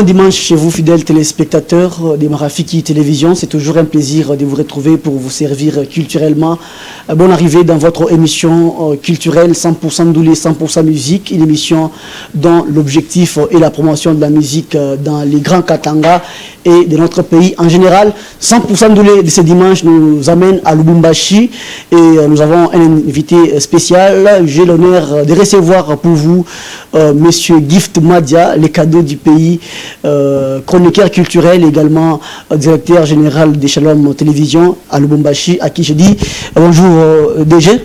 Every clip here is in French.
dimanche chez vous, fidèles téléspectateurs des Marafiki Télévision. C'est toujours un plaisir de vous retrouver pour vous servir culturellement. Bonne arrivée dans votre émission culturelle 100% Doulé, 100% musique. Une émission dont l'objectif est la promotion de la musique dans les grands Katanga et de notre pays en général. 100% Doulé de ce dimanche nous amène à Lubumbashi et nous avons un invité spécial. J'ai l'honneur de recevoir pour vous Monsieur Gift Madia, les cadeaux du pays, chroniqueur culturel, également directeur général de Shalom Télévision à Lubumbashi, à qui je dis bonjour DG.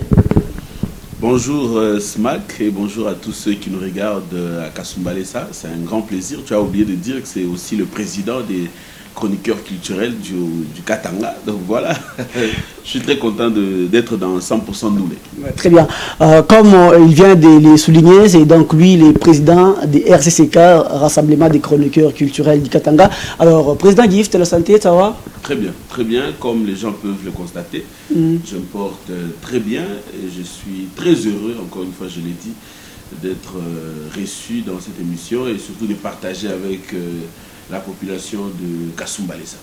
Bonjour Smack et bonjour à tous ceux qui nous regardent à Kasumbalesa. C'est un grand plaisir. Tu as oublié de dire que c'est aussi le président des chroniqueurs culturels du Katanga. Donc voilà, je suis très content d'être dans 100% Doulé. Très bien. Comme il vient de les souligner, c'est donc lui le président des RCCK, Rassemblement des chroniqueurs culturels du Katanga. Alors, président Gift, la santé, ça va? Très bien, comme les gens peuvent le constater. Je me porte très bien et je suis très heureux, encore une fois je l'ai dit, d'être reçu dans cette émission et surtout de partager avec la population de Kasumbalesa.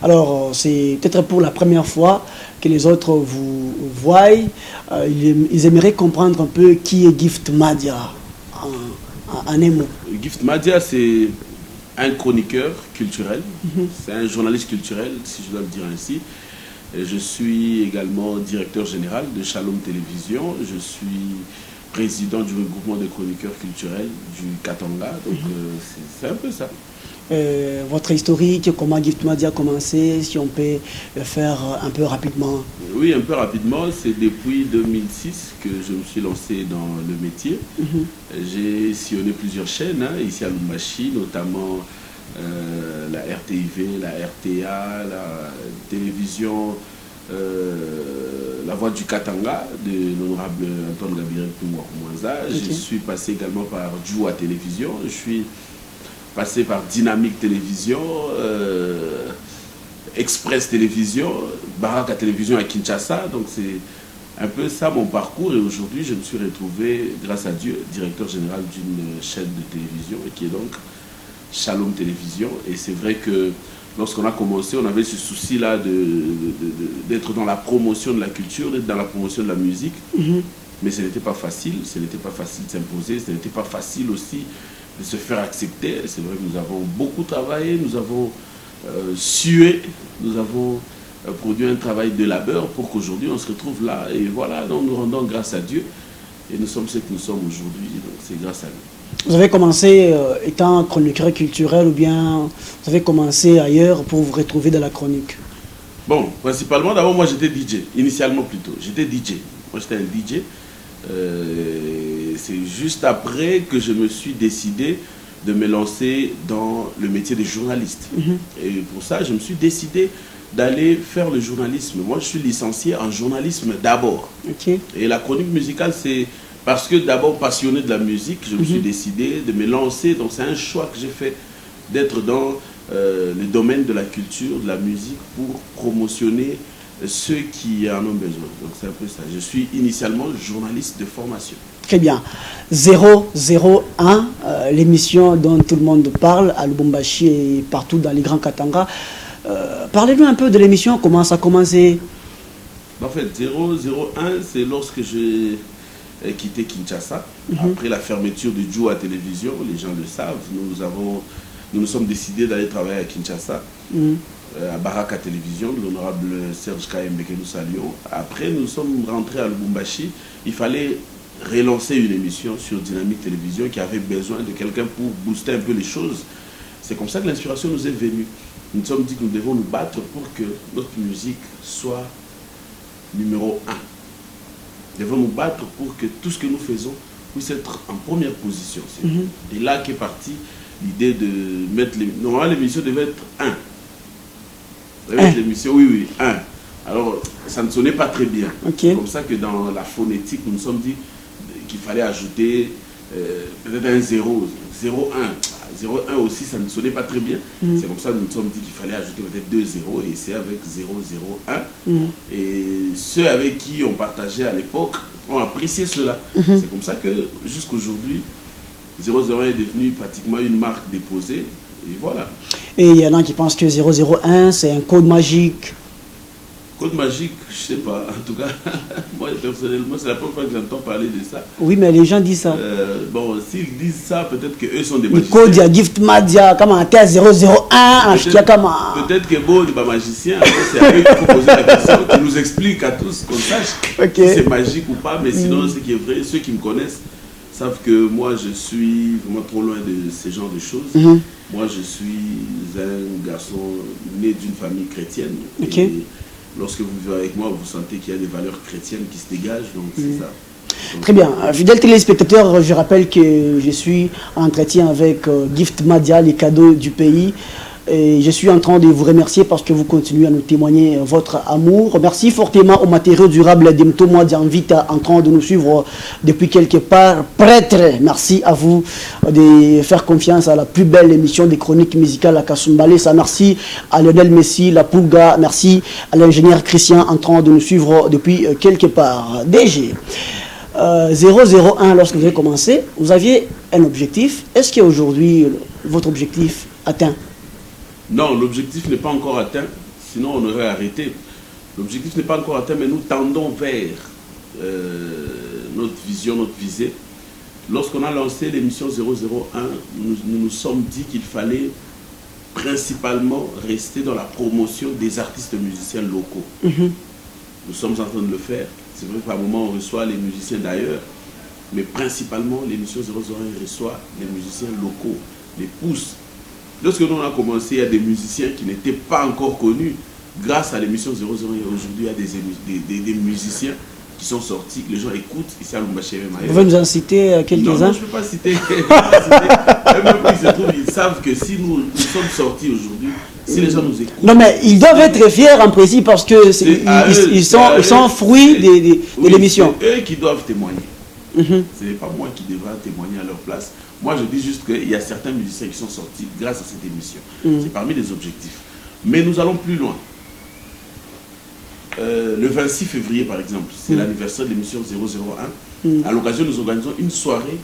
Alors, c'est peut-être pour la première fois que les autres vous voient. Ils aimeraient comprendre un peu qui est Gift Madia en un mot. Gift Madia, c'est un chroniqueur culturel, c'est un journaliste culturel, si je dois le dire ainsi. Et je suis également directeur général de Shalom Télévision. Je suis président du regroupement des chroniqueurs culturels du Katanga. Donc, c'est un peu ça. Votre historique, comment Gift Madia a commencé, si on peut le faire un peu rapidement. Oui, un peu rapidement. C'est depuis 2006 que je me suis lancé dans le métier. J'ai sillonné plusieurs chaînes ici à Lubumbashi, notamment la RTIV, la RTA, la télévision La Voix du Katanga de l'honorable Antoine Gabriel Pumouakumwanza. Je suis passé également par Djoua Télévision. Je suis passé par Dynamique Télévision, Express Télévision, Baraka Télévision à Kinshasa. Donc c'est un peu ça mon parcours. Et aujourd'hui, je me suis retrouvé, grâce à Dieu, directeur général d'une chaîne de télévision qui est donc Shalom Télévision. Et c'est vrai que lorsqu'on a commencé, on avait ce souci-là d'être dans la promotion de la culture, d'être dans la promotion de la musique. Mais ce n'était pas facile. Ce n'était pas facile de s'imposer. Ce n'était pas facile aussi de se faire accepter. C'est vrai que nous avons beaucoup travaillé, nous avons sué, nous avons produit un travail de labeur pour qu'aujourd'hui on se retrouve là. Et voilà, donc nous rendons grâce à Dieu. Et nous sommes ce que nous sommes aujourd'hui. Donc c'est grâce à lui. Vous avez commencé étant chroniqueur culturel ou bien vous avez commencé ailleurs pour vous retrouver dans la chronique? Bon, principalement, d'abord moi j'étais DJ, initialement plutôt. J'étais DJ. Moi j'étais un DJ. C'est juste après que je me suis décidé de me lancer dans le métier de journaliste. Et pour ça, je me suis décidé d'aller faire le journalisme. Moi, je suis licencié en journalisme d'abord. Et la chronique musicale, c'est parce que d'abord passionné de la musique, je me suis décidé de me lancer. Donc c'est un choix que j'ai fait d'être dans le domaine de la culture, de la musique, pour promotionner ceux qui en ont besoin. Donc c'est un peu ça. Je suis initialement journaliste de formation. Très bien. 001, l'émission dont tout le monde parle à Lubumbashi et partout dans les grands Katanga. Parlez-nous un peu de l'émission, comment ça a commencé? En fait, 001, c'est lorsque j'ai quitté Kinshasa, après la fermeture de Djoua Télévision, les gens le savent, nous nous sommes décidés d'aller travailler à Kinshasa. À Baraka Télévision, de l'honorable Serge Kayembe que nous saluons. Après, nous sommes rentrés à Lubumbashi. Il fallait relancer une émission sur Dynamique Télévision qui avait besoin de quelqu'un pour booster un peu les choses. C'est comme ça que l'inspiration nous est venue. Nous nous sommes dit que nous devons nous battre pour que notre musique soit numéro 1. Nous devons nous battre pour que tout ce que nous faisons puisse être en première position. C'est de là qu'est partie l'idée de mettre... Normalement, l'émission devait être 1. L'émission, oui, 1. Alors, ça ne sonnait pas très bien. C'est comme ça que dans la phonétique, nous nous sommes dit qu'il fallait ajouter peut-être un 0, 01. 01 aussi, ça ne sonnait pas très bien. C'est comme ça que nous nous sommes dit qu'il fallait ajouter peut-être 2 0 et c'est avec 001. Et ceux avec qui on partageait à l'époque ont apprécié cela. C'est comme ça que jusqu'aujourd'hui, 001 est devenu pratiquement une marque déposée Et voilà. Et il y en a qui pensent que 001, c'est un code magique. Code magique, je sais pas. En tout cas, moi personnellement, c'est la première fois que j'entends parler de ça. Oui, mais les gens disent ça. Bon, s'ils disent ça, peut-être qu'eux sont des Le magiciens. code, il y a Gift Madia, comme un terre 001, peut-être que bon, il n'est pas magicien. C'est à eux qu'il faut poser la question, qu'ils nous expliquent à tous, qu'on sache si c'est magique ou pas. Mais sinon, ce qui est vrai, ceux qui me connaissent savent que moi, je suis vraiment trop loin de ce genre de choses. Moi, je suis un garçon né d'une famille chrétienne. Et lorsque vous vivez avec moi, vous sentez qu'il y a des valeurs chrétiennes qui se dégagent, donc c'est ça. Donc, très bien. Fidèles téléspectateurs, je rappelle que je suis en entretien avec Gift Madia, les cadeaux du pays. Et je suis en train de vous remercier parce que vous continuez à nous témoigner votre amour. Merci fortement aux matériaux durables d'Emto Modia Vita en train de nous suivre depuis quelque part. Prêtre, merci à vous de faire confiance à la plus belle émission des chroniques musicales à Kasumbalé. Ça, merci à Lionel Messi, la Pulga, merci à l'ingénieur Christian en train de nous suivre depuis quelque part. DG, 001, lorsque vous avez commencé, vous aviez un objectif. Est-ce qu'aujourd'hui, votre objectif atteint? Non, l'objectif n'est pas encore atteint, sinon on aurait arrêté. L'objectif n'est pas encore atteint, mais nous tendons vers notre vision, notre visée. Lorsqu'on a lancé l'émission 001, nous nous sommes dit qu'il fallait principalement rester dans la promotion des artistes musiciens locaux. Nous sommes en train de le faire. C'est vrai qu'à un moment on reçoit les musiciens d'ailleurs, mais principalement l'émission 001 reçoit les musiciens locaux, les pousse. Lorsque nous on a commencé, il y a des musiciens qui n'étaient pas encore connus. Grâce à l'émission 001, aujourd'hui, il y a des musiciens qui sont sortis, les gens écoutent ici à Lubumbashi. Vous pouvez nous en citer quelques-uns? Non, je ne peux pas citer. Même ils savent que si nous sommes sortis aujourd'hui, si les gens nous écoutent... Non, mais ils doivent être fiers en principe parce que ils sont fruits de l'émission. C'est eux qui doivent témoigner. Ce n'est pas moi qui devrais témoigner à leur place. Moi, je dis juste qu'il y a certains musiciens qui sont sortis grâce à cette émission. C'est parmi les objectifs. Mais nous allons plus loin. Le 26 février, par exemple, c'est l'anniversaire de l'émission 001. À l'occasion, nous organisons une soirée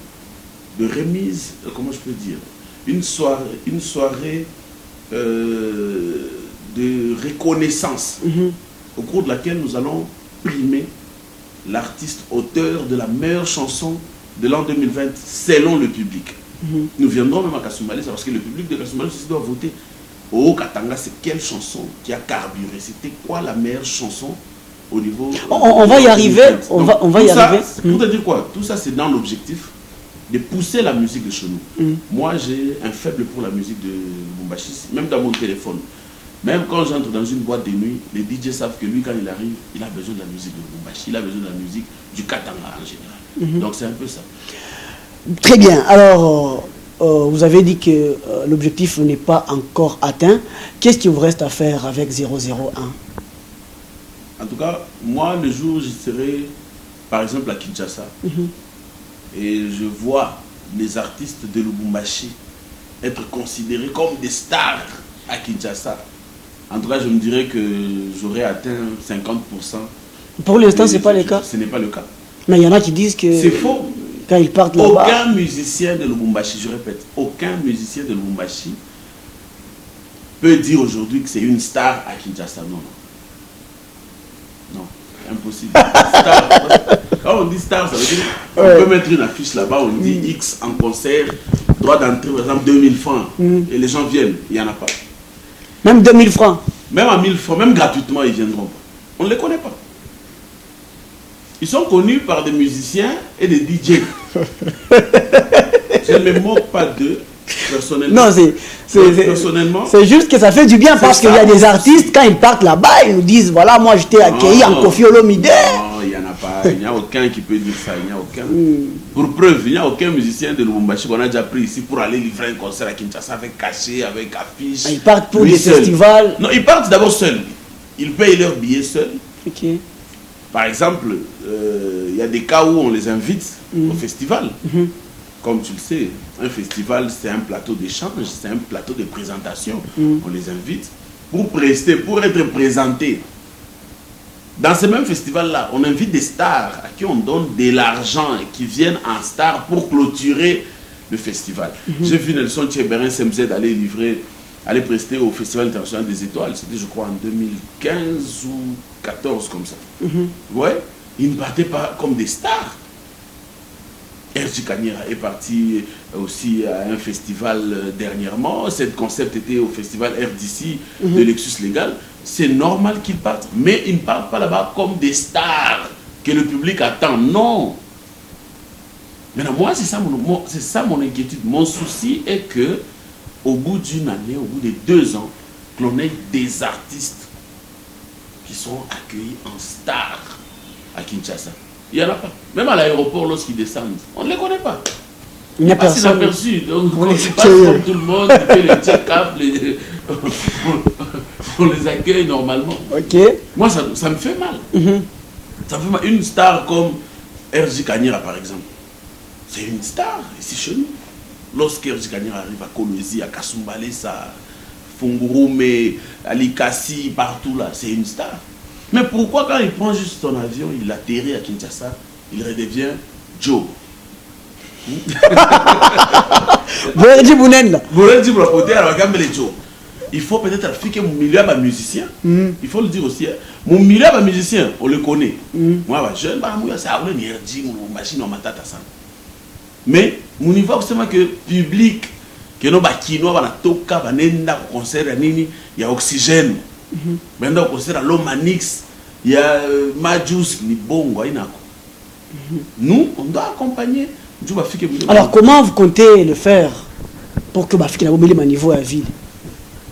de remise, comment je peux dire, une soirée de reconnaissance, au cours de laquelle nous allons primer l'artiste auteur de la meilleure chanson de l'an 2020 selon le public. Nous viendrons même à Kasumbalé, parce que le public de Kasumbalé aussi doit voter. Au Katanga, c'est quelle chanson qui a carburé? C'était quoi la meilleure chanson au niveau... On va y arriver. On va y arriver. Pour te dire quoi? Tout ça, c'est dans l'objectif de pousser la musique de chez nous. Moi, j'ai un faible pour la musique de Lubumbashi, même dans mon téléphone. Même quand j'entre dans une boîte de nuit, les DJ savent que lui, quand il arrive, il a besoin de la musique de Lubumbashi, il a besoin de la musique du Katanga en général. Donc c'est un peu ça. Très bien. Alors, vous avez dit que l'objectif n'est pas encore atteint. Qu'est-ce qu'il vous reste à faire avec 001? En tout cas, moi, le jour où je serai, par exemple, à Kinshasa, et je vois les artistes de Lubumbashi être considérés comme des stars à Kinshasa, en tout cas, je me dirais que j'aurais atteint 50%. Pour l'instant, ce n'est pas le cas. Ce n'est pas le cas. Mais il y en a qui disent que... C'est faux. Quand ils partent là-bas... Aucun musicien de Lubumbashi, je répète, aucun musicien de Lubumbashi peut dire aujourd'hui que c'est une star à Kinshasa. Non, non. Non, impossible. Star, quand on dit star, ça veut dire on peut mettre une affiche là-bas, on dit X en concert, droit d'entrée, par exemple 2000 francs, et les gens viennent, il n'y en a pas. Même 2000 francs. Même à 1000 francs, même gratuitement, ils ne viendront pas. On ne les connaît pas. Ils sont connus par des musiciens et des DJ. Je ne me moque pas d'eux, personnellement. Non, c'est juste que ça fait du bien parce qu'il y a des artistes, quand ils partent là-bas, ils nous disent, voilà, moi je t'ai accueilli en Koffi Olomide. Non, il n'y en a pas. Il n'y a aucun qui peut dire ça. Il n'y a aucun. Pour preuve, il n'y a aucun musicien de Lubumbashi qu'on a déjà pris ici pour aller livrer un concert à Kinshasa avec cachet, avec affiche. Ils partent pour des festivals. Non, ils partent d'abord seuls. Ils payent leurs billets seuls. Ok. Par exemple, il y a des cas où on les invite au festival. Comme tu le sais, un festival, c'est un plateau d'échange, c'est un plateau de présentation. On les invite pour prester, pour être présentés. Dans ce même festival-là, on invite des stars à qui on donne de l'argent et qui viennent en star pour clôturer de festivals. J'ai vu Nelson Tcheberin SMZ aller prester au Festival international des étoiles. C'était, je crois, en 2015 ou 14 comme ça. Ouais, ils ne partaient pas comme des stars. RJ Kanyera est parti aussi à un festival dernièrement. Cette concept était au festival RDC de Lexus Légal. C'est normal qu'ils partent, mais ils ne partent pas là-bas comme des stars que le public attend. Non. Maintenant, moi, c'est ça mon inquiétude. Mon souci est que au bout d'une année, au bout de 2 ans, qu'on ait des artistes qui sont accueillis en stars à Kinshasa. Il n'y en a pas. Même à l'aéroport, lorsqu'ils descendent, on ne les connaît pas. Il n'y a personne. Inaperçu. Donc, on passe comme tout le monde, on fait les check-up, on les accueille normalement. Ok. Moi, ça me fait mal. Ça me fait mal. Une star comme RJ Kanyera, par exemple, c'est une star ici chez nous. Lorsque RJ Kanyera arrive à Kolwezi, à Kasumbalesa, Fungurume, à Likasi, partout là, c'est une star. Mais pourquoi quand il prend juste son avion, il atterrit à Kinshasa, il redevient Joe? Bourdi Bounen là. Bourdi Bounen, alors regarde les Joe. Il faut peut-être afficher mon milieu à musicien. Il faut le dire aussi. Mon milieu à musicien, on le connaît. Moi, jeune, c'est à l'énergie, mon machine, on m'attend à ça. Mais mon niveau, c'est que le public, que nous avons un concert, il y a oxygène. Maintenant, on concert à l'Omanix, il y a Majus, ni bon, nous, on doit accompagner. Alors, comment vous comptez le faire pour que Bafiki n'ait pas niveau à la ville?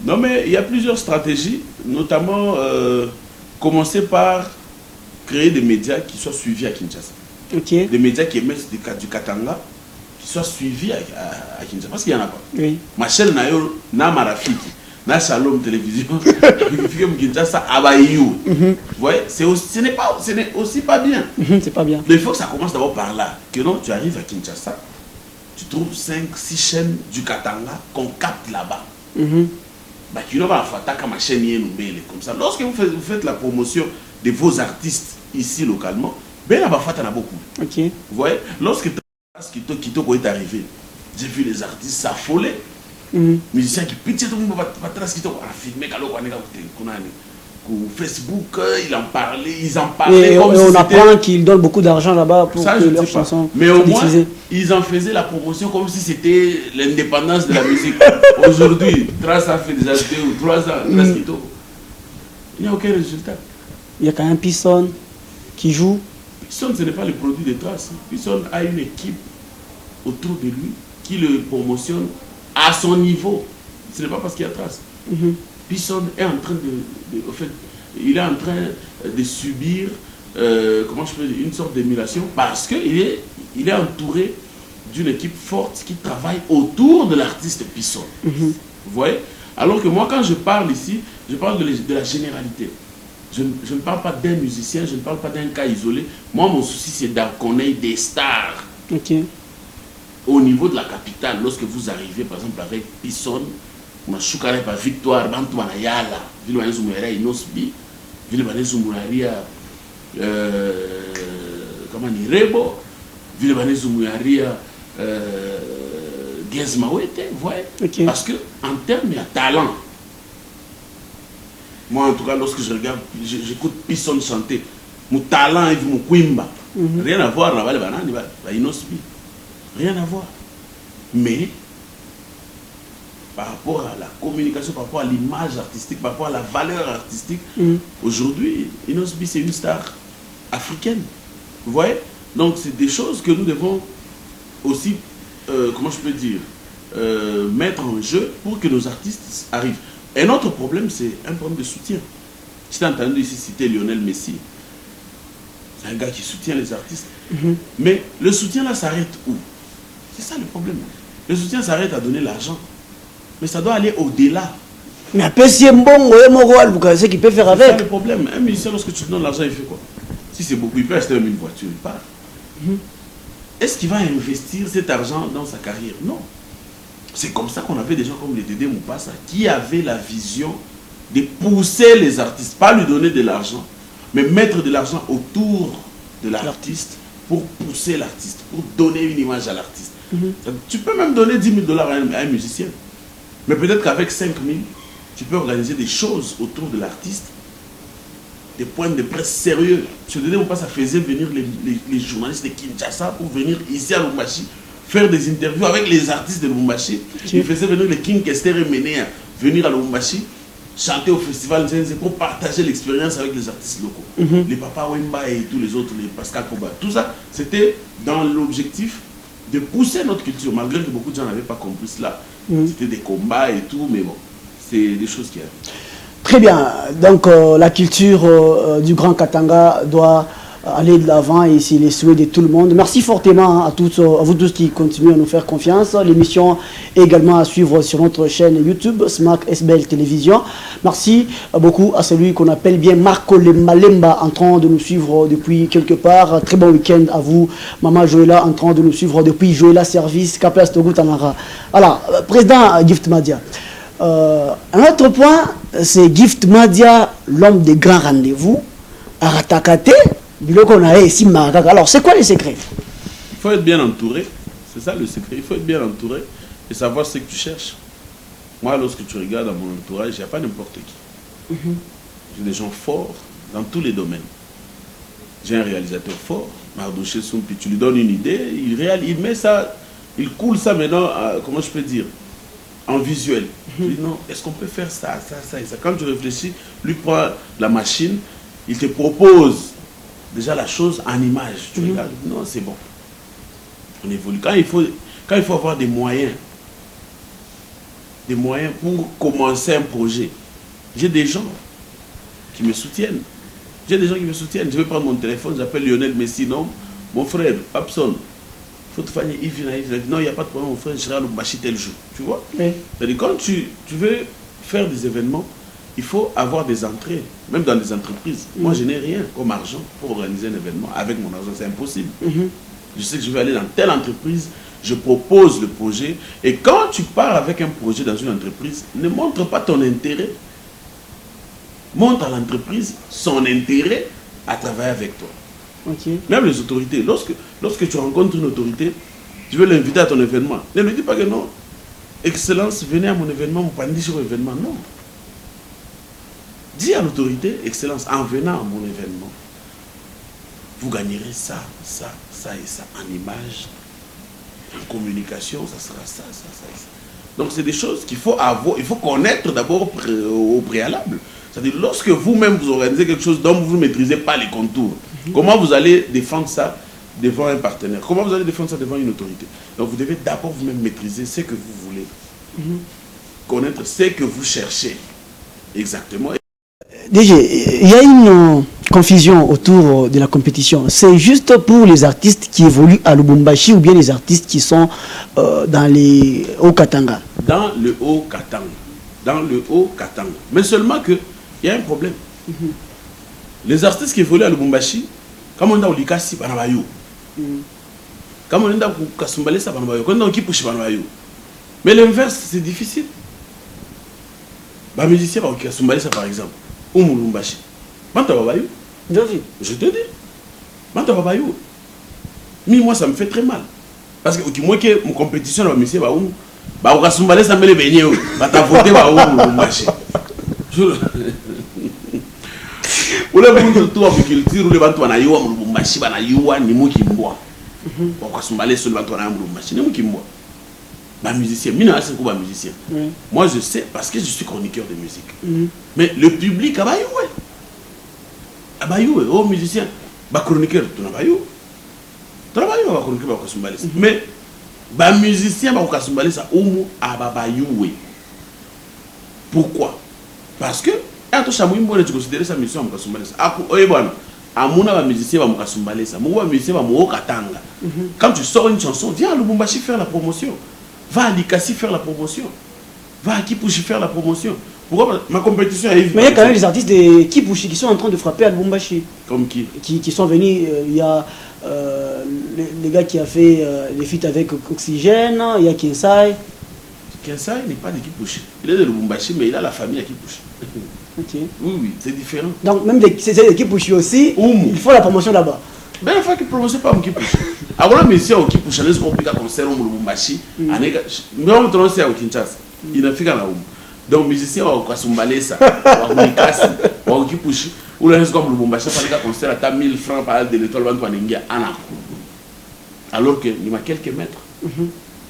Non, mais il y a plusieurs stratégies, notamment commencer par créer des médias qui soient suivis à Kinshasa. Okay. Des médias qui émettent du Katanga, qui soient suivis à Kinshasa. Parce qu'il n'y en a pas. Oui. Ma chaîne n'a Marafiki, n'a Shalom Télévision, Kinshasa, Abayou. Vous voyez, ce n'est aussi pas bien. C'est pas bien. Donc, il faut que ça commence d'abord par là. Que non, tu arrives à Kinshasa, tu trouves 5-6 chaînes du Katanga qu'on capte là-bas. Comme ça. Lorsque vous faites la promotion de vos artistes ici localement, ben là il y en a beaucoup. Okay. Vous voyez, lorsque Kitoko est arrivé, j'ai vu les artistes s'affoler. Musiciens qui pitchent tout le monde va filmer Facebook, ils en parlaient. Et on apprend qu'ils donnent beaucoup d'argent là-bas pour ça, que leurs chansons mais au moins, diffusées. ils en faisaient la promotion comme si c'était l'indépendance de la musique. Aujourd'hui, ça fait déjà 2 ou 3 ans, il n'y a aucun résultat. Il y a quand même Pisson qui joue. Pisson, ce n'est pas le produit de Trace. Pisson a une équipe autour de lui qui le promotionne à son niveau. Ce n'est pas parce qu'il y a Trace. Pisson est en train il est en train de subir comment je peux dire, une sorte d'émulation parce qu'il est entouré d'une équipe forte qui travaille autour de l'artiste Pisson. Vous voyez? Alors que moi, quand je parle ici, je parle de la généralité. Je ne parle pas d'un musicien, je ne parle pas d'un cas isolé. Moi, mon souci, c'est qu'on ait des stars. Okay. Au niveau de la capitale, lorsque vous arrivez, par exemple, avec Pisson, on a choukare par Victoire, Bantu Manayala, Ville Banezumuaria Inosbi, Ville Banezumuaria comment dire, Rebo, Ville Banezumuaria Gezmawete, vous voyez? Okay. Parce que en termes de talent, moi en tout cas, lorsque je regarde, j'écoute Pisson chanter, mon talent est mon Kwimba, rien à voir là-bas, les Inosbi, rien à voir. Mais par rapport à la communication, par rapport à l'image artistique, par rapport à la valeur artistique, aujourd'hui, Inosbi, c'est une star africaine. Vous voyez? Donc, c'est des choses que nous devons aussi, comment je peux dire, mettre en jeu pour que nos artistes arrivent. Un autre problème, c'est un problème de soutien. J'ai entendu ici citer Lionel Messi. C'est un gars qui soutient les artistes. Mais le soutien là s'arrête où? C'est ça le problème. Le soutien s'arrête à donner l'argent. Mais ça doit aller au-delà. Mais après, si un bon, vous savez qu'il peut faire avec. C'est ça le problème. Un musicien, lorsque tu donnes l'argent, il fait quoi? Si c'est beaucoup, il peut acheter une voiture, il part. Est-ce qu'il va investir cet argent dans sa carrière? Non. C'est comme ça qu'on avait des gens comme les Dédé Moupassa qui avaient la vision de pousser les artistes, pas lui donner de l'argent, mais mettre de l'argent autour de l'artiste pour pousser l'artiste, pour donner une image à l'artiste. Tu peux même donner 10 000 dollars à un musicien. Mais peut-être qu'avec 5 000, tu peux organiser des choses autour de l'artiste, des points de presse sérieux. Je te dis, ça faisait venir les journalistes de Kinshasa pour venir ici à Lubumbashi faire des interviews avec les artistes de Lubumbashi. Ils faisaient venir les King Kester et Menea venir à Lubumbashi chanter au festival pour partager l'expérience avec les artistes locaux. Les Papa Wemba et tous les autres, les Pascal Koba. Tout ça, c'était dans l'objectif de pousser notre culture, malgré que beaucoup de gens n'avaient pas compris cela. C'était des combats et tout, mais bon, c'est des choses qui arrivent. Très bien. Donc, la culture du Grand Katanga doit aller de l'avant et c'est les souhaits de tout le monde. Merci fortement à vous tous qui continuez à nous faire confiance. L'émission est également à suivre sur notre chaîne YouTube, Smack SBL Télévision. Merci beaucoup à celui qu'on appelle bien Marco Malemba en train de nous suivre depuis quelque part. Très bon week-end à vous. Maman Joëla en train de nous suivre depuis Joëla Service, Kaplas Togo Tanara. Alors, président Gift Madia. Un autre point, c'est Gift Madia, l'homme des grands rendez-vous, à Ratakate. Alors, c'est quoi les secrets? Il faut être bien entouré. C'est ça le secret. Il faut être bien entouré et savoir ce que tu cherches. Moi, lorsque tu regardes dans mon entourage, il n'y a pas n'importe qui. J'ai des gens forts dans tous les domaines. J'ai un réalisateur fort, Mardouché Soumpi. Tu lui donnes une idée, il met ça, il coule ça maintenant, comment je peux dire, en visuel. Tu dis non, est-ce qu'on peut faire ça, ça, ça et ça? Quand tu réfléchis, lui prend la machine, il te propose déjà la chose en image. Tu regardes, non, c'est bon. On évolue. Quand il faut avoir des moyens pour commencer un projet, j'ai des gens qui me soutiennent. Je vais prendre mon téléphone, j'appelle Lionel Messi, non, mon frère, Papson, faut te faire Yves, non, il n'y a pas de problème, mon frère, je serai à Lubumbashi tel jour. Tu vois? C'est-à-dire, quand tu veux faire des événements, il faut avoir des entrées, même dans les entreprises. Moi, je n'ai rien comme argent pour organiser un événement. Avec mon argent, c'est impossible. Je sais que je vais aller dans telle entreprise, je propose le projet. Et quand tu pars avec un projet dans une entreprise, ne montre pas ton intérêt. Montre à l'entreprise son intérêt à travailler avec toi. Même les autorités. Lorsque tu rencontres une autorité, tu veux l'inviter à ton événement. Ne lui dis pas que non. Excellence, venez à mon événement, vous parlez sur l'événement. Non. Dis à l'autorité, Excellence, en venant à mon événement, vous gagnerez ça, ça, ça et ça, en image, en communication, ça sera ça, ça, ça et ça. Donc c'est des choses qu'il faut avoir, il faut connaître d'abord au préalable. C'est-à-dire, lorsque vous-même vous organisez quelque chose dont vous ne maîtrisez pas les contours, comment vous allez défendre ça devant un partenaire? Comment vous allez défendre ça devant une autorité? Donc vous devez d'abord vous-même maîtriser ce que vous voulez, connaître ce que vous cherchez exactement. Déjà, il y a une confusion autour de la compétition. C'est juste pour les artistes qui évoluent à Lubumbashi ou bien les artistes qui sont dans les Haut-Katanga? Dans le Haut-Katanga. Dans le Haut-Katanga. Mais seulement qu'il y a un problème. Les artistes qui évoluent à Lubumbashi, comme on a au Likasi, comme on a au Kasumbalé, comme on a au Kipushi, mais l'inverse, c'est difficile. Les musiciens au Kasumbalé, par exemple, ou Mulumbashi. Je te dis. Mais moi, ça me fait très mal. Parce que moi, mon compétition, la musique, au Kasumbalé, ça me fait baigner. T'as voté au Mulumbashi. Ou les gens qui ont une culture, ou les gens qui ont un Mulumbashi, ni moi qui bois. Au Kasumbalé, c'est le gens qui ont un Mulumbashi, ni moi qui bois. Musicien, musicien. Moi je sais parce que je suis chroniqueur de musique. Mais le public a bayoué. Oh musicien, chroniqueur, tu n'as bayou. Tu n'as bayou, chroniqueur, mais musicien, ça bayoué. Pourquoi? Parce que tu considères sa mission quand tu sors une chanson, viens à Lubumbashi faire la promotion. Va à Likasi faire la promotion. Va à Kipushi faire la promotion. Pourquoi ma compétition est... Mais il y a quand même des artistes de Kipushi qui sont en train de frapper à Lubumbashi. Comme qui? Qui sont venus, il y a les gars qui a fait les feats avec Oxygène, il y a Kinsai. Kinsai n'est pas de Kipushi. Il est de Lubumbashi, mais il a la famille à Kipushi. Oui, c'est différent. Donc même ces équipes aussi, il faut la promotion là-bas. Ben la fois qui promotion pas qui pousse. Alors mission qui pousse les qu'on pique concert au Lubumbashi, anega mais on tourne c'est au Kinshasa. Il a fait là où. Donc musicien au Kasumbalesa, au Mikasi, au qui pousse ou les comme Lubumbashi pas concert à 1000 francs par de l'étoile bande paningia ana. Alors que il m'a quelques mètres.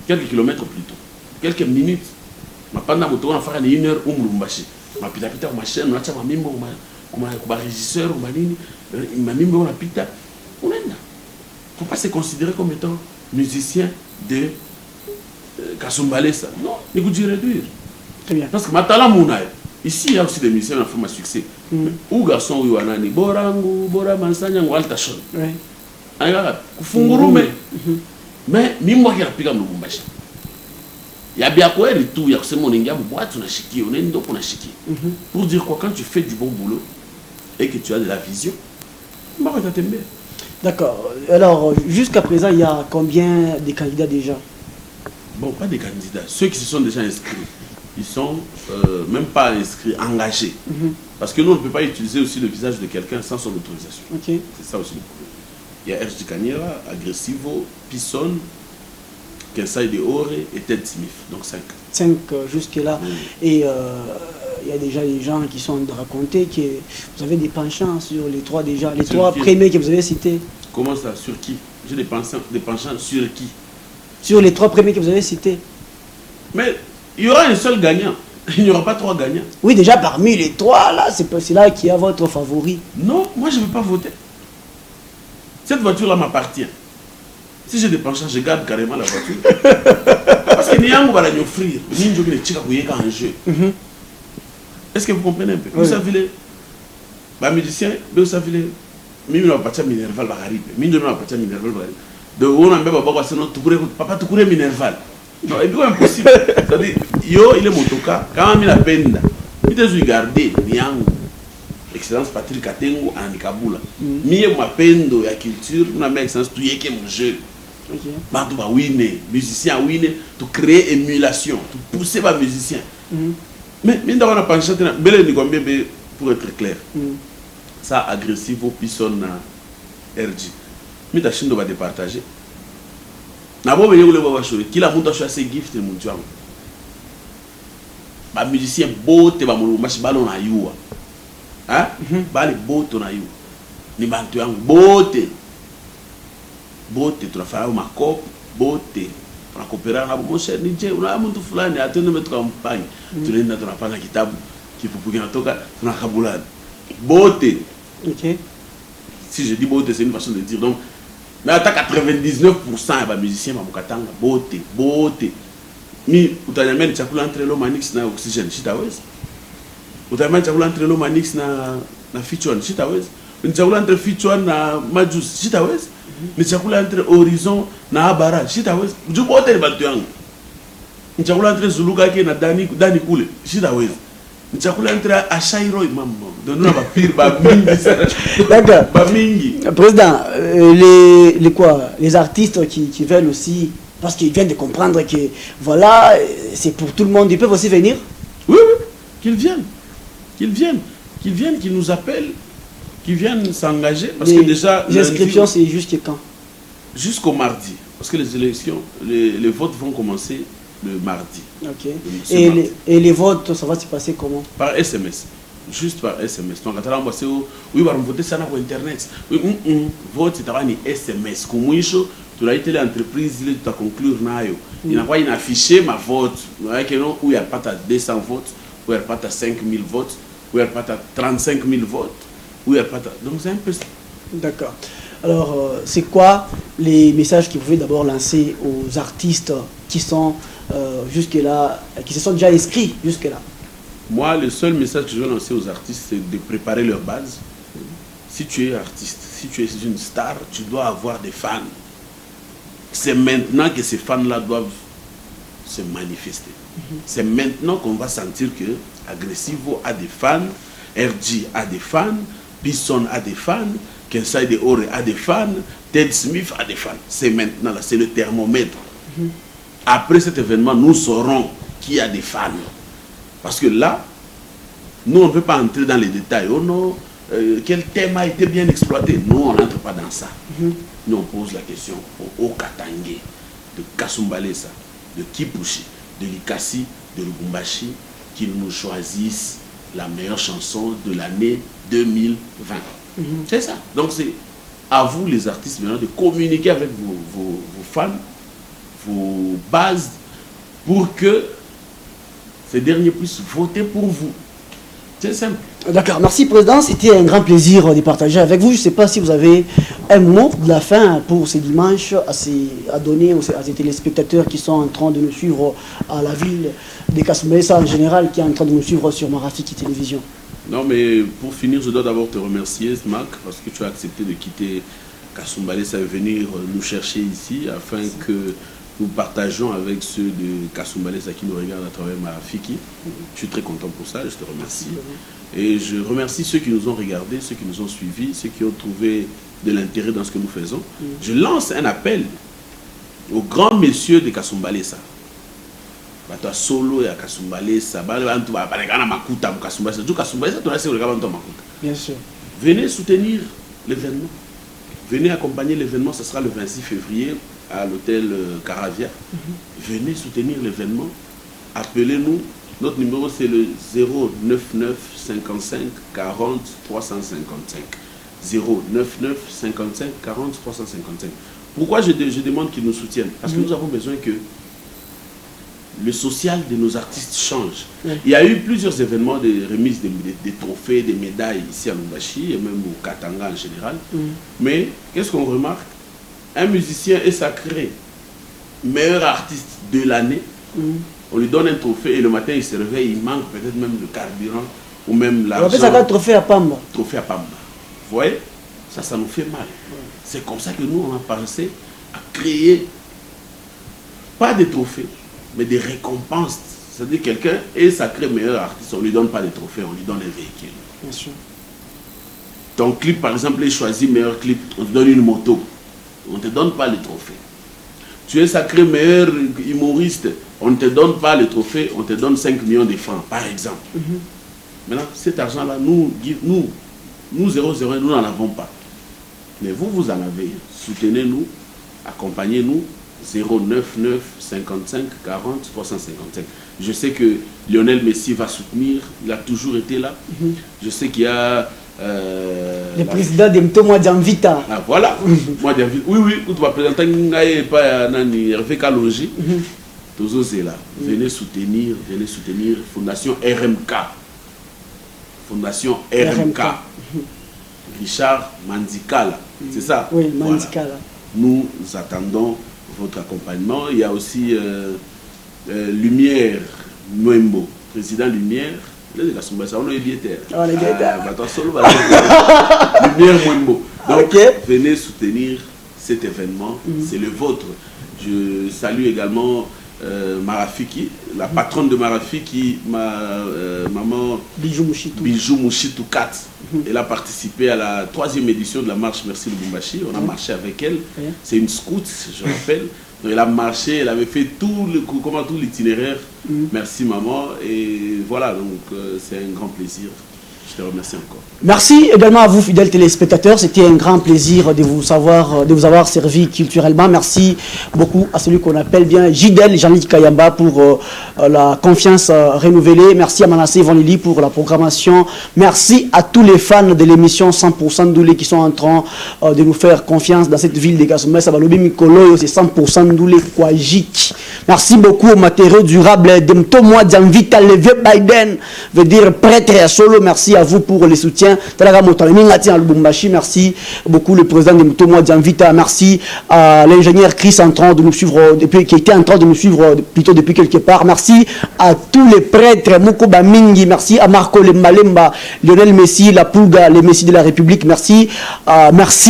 Quelques kilomètres plutôt. Quelques minutes. Ma pendant moto on a fait 1 heure au Lubumbashi. Ma pita ma chaîne, on a ma mimbo ma régisseur ou manini, ma mimbo on a pita. On est là. Faut pas se considérer comme étant musicien de Kasumbalesa. Non, il faut dire réduire. Très bien. Parce que Matala Mounaï, ici il y a aussi des musiciens qui ont fait un succès. Ou garçon ou yanani, Borangu, Bora Mansanya, ou Altachon. Oui. Kufungurume. Mais mimi moi qui rapika Lubumbashi. Il y a bien quoi et tout, il y a ce mon ingia boîte on a chiqué, on est donc on a chiqué. Pour dire quoi, quand tu fais du bon boulot et que tu as de la vision, bah tu t'aimes bien. D'accord. Alors, jusqu'à présent, il y a combien de candidats déjà? Bon, pas des candidats. Ceux qui se sont déjà inscrits, ils sont même pas inscrits, engagés. Parce que nous, on ne peut pas utiliser aussi le visage de quelqu'un sans son autorisation. Ok. C'est ça aussi le problème. Il y a RJ Kanyera, Agressivo, Pisson, Kensai de Ore et Ted Smith. Donc 5. 5 jusque-là. Et il y a déjà des gens qui sont de raconter que vous avez des penchants sur les 3 déjà, les 3 premiers que vous avez cités. Comment ça? Sur qui? J'ai des penchants sur qui? Sur les 3 premiers que vous avez cités. Mais il y aura un seul gagnant. Il n'y aura pas 3 gagnants. Oui, déjà parmi les 3, là, c'est là qui a votre favori. Non, moi je ne veux pas voter. Cette voiture-là m'appartient. Si j'ai des penchants, je garde carrément la voiture. Parce que n'y a pas de offrir. Un jeu. Est-ce que vous comprenez un peu? Vous savez, les musiciens, vous savez, les pas minerval bagaribe. Pas minerval bagaribe. Donc on a même pas sinon papa tout courir minerval. Non, et puis impossible. C'est-à-dire, yo il est motoka quand même la peine. Il te suis gardé niango. Excellence Patrick Katengo en Kabula. Mie ma pendo ya culture, on a même excellence tout yeke mon jeu. Bantu ba winner, musicien winner, to créer émulation, to pousser ba musicien. Mais mine on a penché belle ni combien pour être clair. Ça agressif au pisson na RG. Mais ta chindo va départager. Na bo benye le baba show, kila muntu a choisi gift mon tuang. Ba musicien bote ba mo machi balo na yuwa. Hein? Bali bote na yuwa. Ni bantu yang bote. Bote tunafanya makopo, bote. Tunakopera na bomosha nije una muntu fulani atende metu kampanya. Tunaenda tunapanga kitabu kifupi kinatoka tunakabulana. Bote. OK. Si je dis beauté, c'est une façon de dire. Donc, mais à 99% des musiciens, beauté, beauté. Mais vous avez même entre l'omanix et l'oxygène, vous avez même entre l'omanix et la fichuan, vous avez entre fichuan et majus, vous avez entre horizon et abara, vous avez beauté vous avez entre zuluga et dani kule, vous avez entre Achairo et Mambo. D'accord. Président, les artistes qui veulent aussi, parce qu'ils viennent de comprendre que voilà, c'est pour tout le monde, ils peuvent aussi venir? Oui, oui, qu'ils viennent. Qu'ils nous appellent, qu'ils viennent s'engager. Parce que déjà. Les inscriptions, c'est jusqu'à quand? Jusqu'au mardi. Parce que les élections, les votes vont commencer le mardi. Ok. Et les votes, ça va se passer comment? Par SMS. Juste par SMS. Donc, oui, on va voter ça sur Internet. Oui, vote, c'est un SMS. Comme tu as été l'entreprise, tu as conclure. Il n'y a pas affiché ma vote. Où il n'y a pas 200 votes, où il n'y a pas 5000 votes, où il n'y a pas 35 000 votes, où il n'y a pas. Donc, c'est un peu ça. D'accord. Alors, c'est quoi les messages que vous pouvez d'abord lancer aux artistes qui sont jusque-là, qui se sont déjà inscrits jusque-là? Moi, le seul message que je veux lancer aux artistes, c'est de préparer leur base. Si tu es artiste, si tu es une star, tu dois avoir des fans. C'est maintenant que ces fans-là doivent se manifester. C'est maintenant qu'on va sentir que Agressivo a des fans, RG a des fans, Pisson a des fans, Kensai de Ore a des fans, Ted Smith a des fans. C'est maintenant, là, c'est le thermomètre. Après cet événement, nous saurons qui a des fans. Parce que là, nous, on ne peut pas entrer dans les détails. Oh non, quel thème a été bien exploité. Nous, on n'entre pas dans ça. Nous, on pose la question au Okatangé, de Kasumbalesa, de Kipushi, de Likasi, de Lubumbashi, qu'ils nous choisissent la meilleure chanson de l'année 2020. C'est ça. Donc c'est à vous les artistes maintenant de communiquer avec vos fans, vos bases, pour que ces derniers puissent voter pour vous. C'est simple. D'accord, merci Président, c'était un grand plaisir de partager avec vous. Je ne sais pas si vous avez un mot de la fin pour ce dimanche à donner à ces téléspectateurs qui sont en train de nous suivre à la ville de Kasumbalesa en général, qui est en train de nous suivre sur Marafiki Télévision. Non, mais pour finir, je dois d'abord te remercier, Smack, parce que tu as accepté de quitter Kasumbalesa et venir nous chercher ici afin que nous partageons avec ceux de Kasumbalesa qui nous regardent à travers Marafiki. Je suis très content pour ça, je te remercie. Et je remercie ceux qui nous ont regardés, ceux qui nous ont suivis, ceux qui ont trouvé de l'intérêt dans ce que nous faisons. Je lance un appel aux grands messieurs de Kasumbalesa. Bato solo ya Kasumbalesa, bien sûr. Venez soutenir l'événement. Venez accompagner l'événement, ce sera le 26 février à l'hôtel Caravia. Venez soutenir l'événement. Appelez-nous. Notre numéro c'est le 099 55 40 355. 099 55 40 355. Pourquoi je demande qu'ils nous soutiennent? Parce que nous avons besoin que le social de nos artistes change. Il y a eu plusieurs événements de remise des trophées, des médailles ici à Lubumbashi et même au Katanga en général. Mais qu'est-ce qu'on remarque? Un musicien est sacré meilleur artiste de l'année. On lui donne un trophée et le matin il se réveille, il manque peut-être même le carburant ou même l'argent. On appelle ça un trophée à Pamba. Trophée à Pamba. Vous voyez? Ça nous fait mal. C'est comme ça que nous on a pensé à créer pas des trophées, mais des récompenses. C'est-à-dire quelqu'un est sacré meilleur artiste, on ne lui donne pas des trophées, on lui donne un véhicule. Bien sûr. Ton clip, par exemple, est choisi meilleur clip, on te donne une moto. On ne te donne pas les trophées. Tu es sacré meilleur humoriste, on ne te donne pas les trophées, on te donne 5 millions de francs, par exemple. Maintenant, cet argent-là, nous 001, nous n'en avons pas. Mais vous, vous en avez. Soutenez-nous, accompagnez-nous. 099 55 40 355. Je sais que Lionel Messi va soutenir, il a toujours été là. Je sais qu'il y a le président de Mtomo Djamvita. Ah voilà, moi Djamvita. Oui, tu vas présenter Hervé Kalogi. Tozo c'est là. Venez soutenir Fondation RMK. Fondation RMK. Richard Mandikala. C'est ça? Oui, Mandikala. Voilà. Nous attendons votre accompagnement. Il y a aussi Lumière Mwembo, président Lumière. Lumière Mwembo. Donc, venez soutenir cet événement. C'est le vôtre. Je salue également Marafiki, la patronne de Marafiki, maman Bijou Mouchitou Kat. Elle a participé à la 3e édition de la marche Merci Lubumbashi. On a marché avec elle. C'est une scout, je rappelle. Donc elle a marché, elle avait fait tout l'itinéraire. Merci maman. Et voilà, donc c'est un grand plaisir. Je te remercie encore. Merci également à vous, fidèles téléspectateurs. C'était un grand plaisir de vous avoir servi culturellement. Merci beaucoup à celui qu'on appelle bien Jidel Jean-Luc Kayamba pour la confiance renouvelée. Merci à Manassé Vanili pour la programmation. Merci à tous les fans de l'émission 100% Doulé qui sont en train de nous faire confiance dans cette ville de Kasumbalesa. Balobi Mikolo, c'est 100% Doulé Kwajik. Merci beaucoup aux matériaux durables de Mtomo Djamvita, le vieux Biden, veut dire prêtre à solo. Merci à vous pour les soutiens. Merci beaucoup le président de Mtomo Djamvita. Merci à l'ingénieur Chris en train de nous suivre qui était en train de nous suivre plutôt depuis quelque part. Merci à tous les prêtres Mukoba Mingi. Merci à Marco Lembalemba, Lionel Messi, la Pouga, les Messi de la République. Merci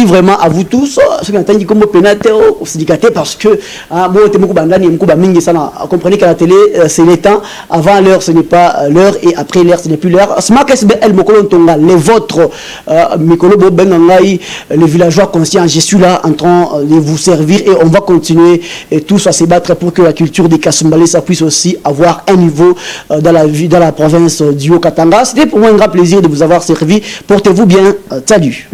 vraiment à vous tous. Ce qu'on dit comme pénate au syndicaté parce que comprenez qu'à la télé c'est les temps. Avant l'heure ce n'est pas l'heure et après l'heure ce n'est plus l'heure. Smack SBL Pascal Mokolo Ntonga, les vôtres, Mikolo Bobenangai, les villageois conscients, je suis là en train de vous servir et on va continuer tous à se battre pour que la culture des Kasumbalé, ça puisse aussi avoir un niveau dans la province du Haut-Katanga. C'était pour moi un grand plaisir de vous avoir servi. Portez-vous bien. Salut.